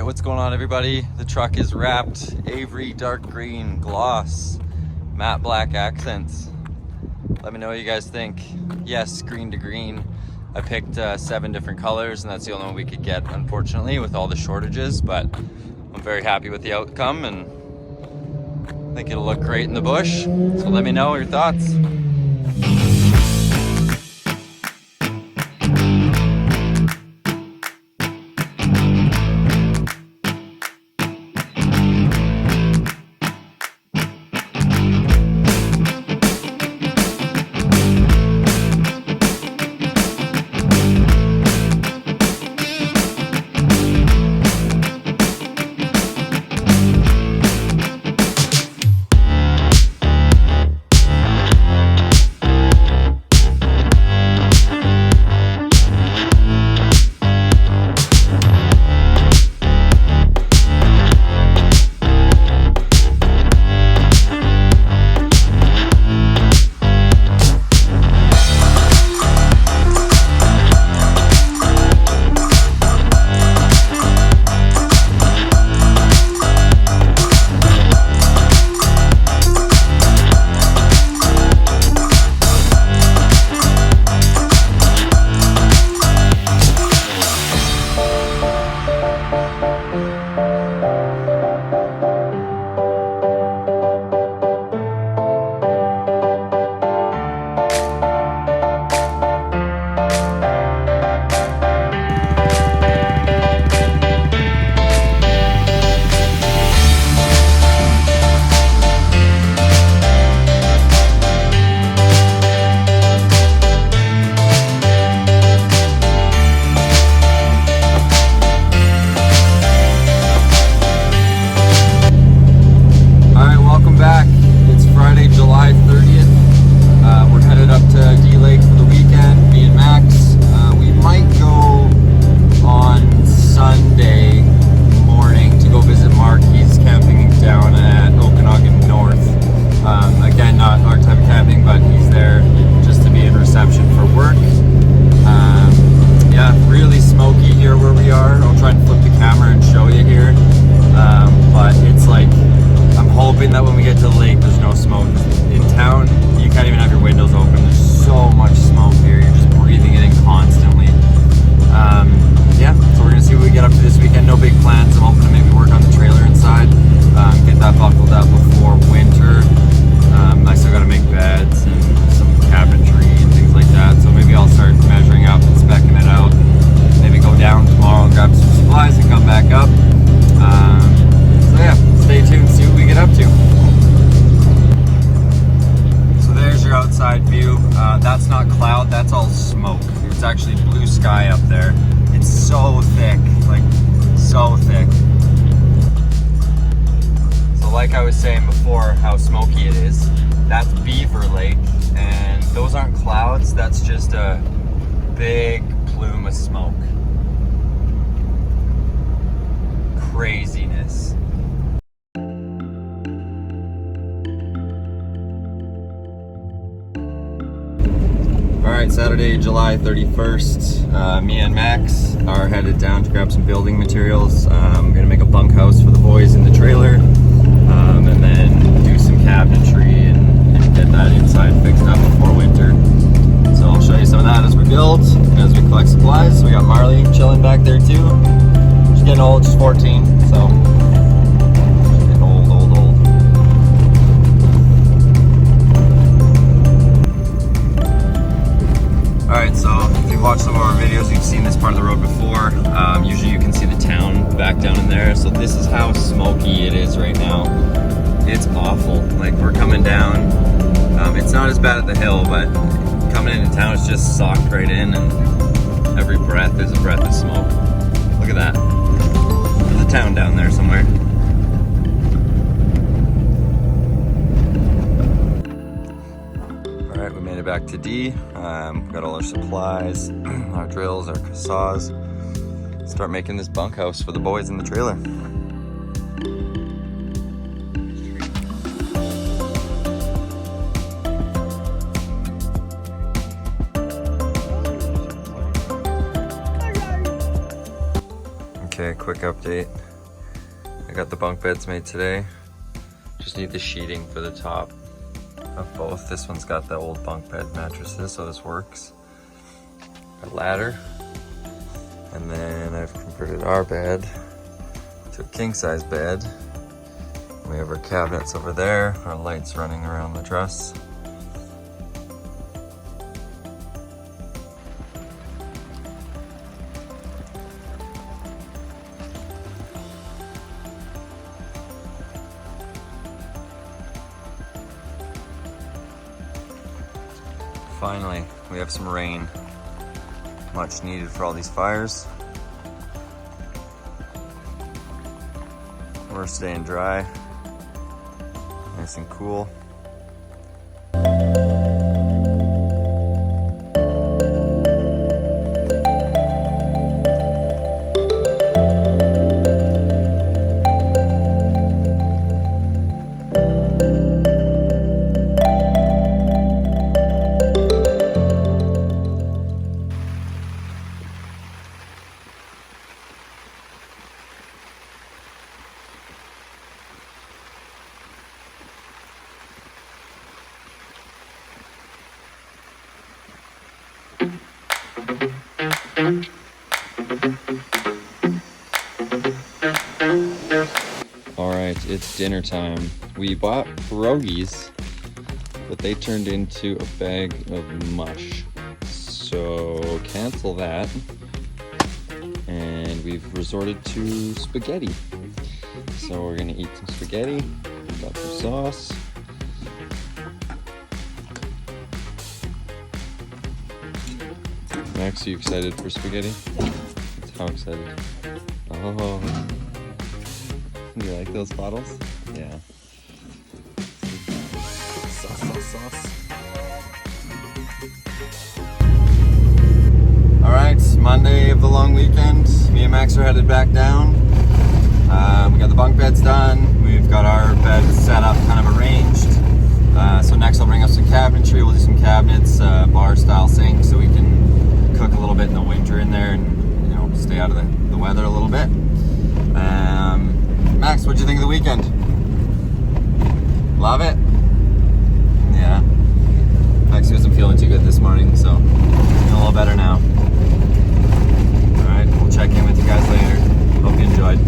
what's going on, everybody? The truck is wrapped. Avery dark green, gloss, matte black accents. Let me know what you guys think. Yes, green to green. I picked 7 different colors, and that's the only one we could get, unfortunately, with all the shortages, but I'm very happy with the outcome, and I think it'll look great in the bush. So let me know your thoughts. July 30th. We're headed up to D Lake for the weekend, me and Max. We might go on Sunday morning to go visit Mark. He's camping down at Okanagan North. Again, not our type of camping, but he's there just to be in reception for work. Yeah, really smoky here where we are. I'll try and flip the camera and show you here. But it's like, I'm hoping that when we get to the lake, there's no smoke. In town, you can't even have your windows open. There's so much smoke here. You're just breathing it in constantly. Yeah, so we're gonna see what we get up to this weekend. No big plans. I'm hoping to maybe work on the trailer inside, get that buckled up before winter. I still gotta make beds and some cabinetry and things like that. So maybe I'll start measuring up and speccing it out. Maybe go down tomorrow and grab some supplies and come back up. So yeah, stay tuned, see what we get up to. So there's your outside view. That's not cloud, that's all smoke. It's actually blue sky up there. It's so thick, like so thick. So like I was saying before, how smoky it is, that's Beaver Lake, and those aren't clouds, that's just a big plume of smoke. Craziness. Alright, Saturday, July 31st. Me and Max are headed down to grab some building materials. I'm gonna make a bunkhouse for the boys in the trailer, and then do some cabinetry and get that inside fixed up before winter. So I'll show you some of that as we build, as we collect supplies. So we got Marley chilling back there too. She's getting old, she's 14, so she's getting old. Alright, so if you've watched some of our videos, you've seen this part of the road before. Usually you can see the town back down in there. So this is how smoky it is right now. It's awful. Like, we're coming down. It's not as bad at the hill, but coming into town, it's just socked right in, and every breath is a breath of smoke. Look at that. There's a town down there somewhere. Alright, we made it back to D. Got all our supplies, our drills, our saws. Start making this bunkhouse for the boys in the trailer. Okay, quick update. got the bunk beds made today. Just need the sheeting for the top of both. This one's got the old bunk bed mattresses, so this works. A ladder. And then I've converted our bed to a king size bed. We have our cabinets over there, our lights running around the truss. Finally, we have some rain. Much needed for all these fires. We're staying dry, nice and cool. All right, it's dinner time. We bought pierogies, but they turned into a bag of mush. So cancel that. And we've resorted to spaghetti. So we're gonna eat some spaghetti. Got some sauce. Max, are you excited for spaghetti? How excited? Oh, you like those bottles? Yeah. Sauce. All right, Monday of the long weekend. Me and Max are headed back down. We got the bunk beds done. We've got our bed set up, kind of arranged. So next I'll bring up some cabinetry. We'll do some cabinets, bar style sink, so we can cook a little bit in the winter in there and, you know, stay out of the weather a little bit. Max, what'd you think of the weekend? Love it? Yeah. Max wasn't feeling too good this morning, so feeling a little better now. Alright, we'll check in with you guys later. Hope you enjoyed.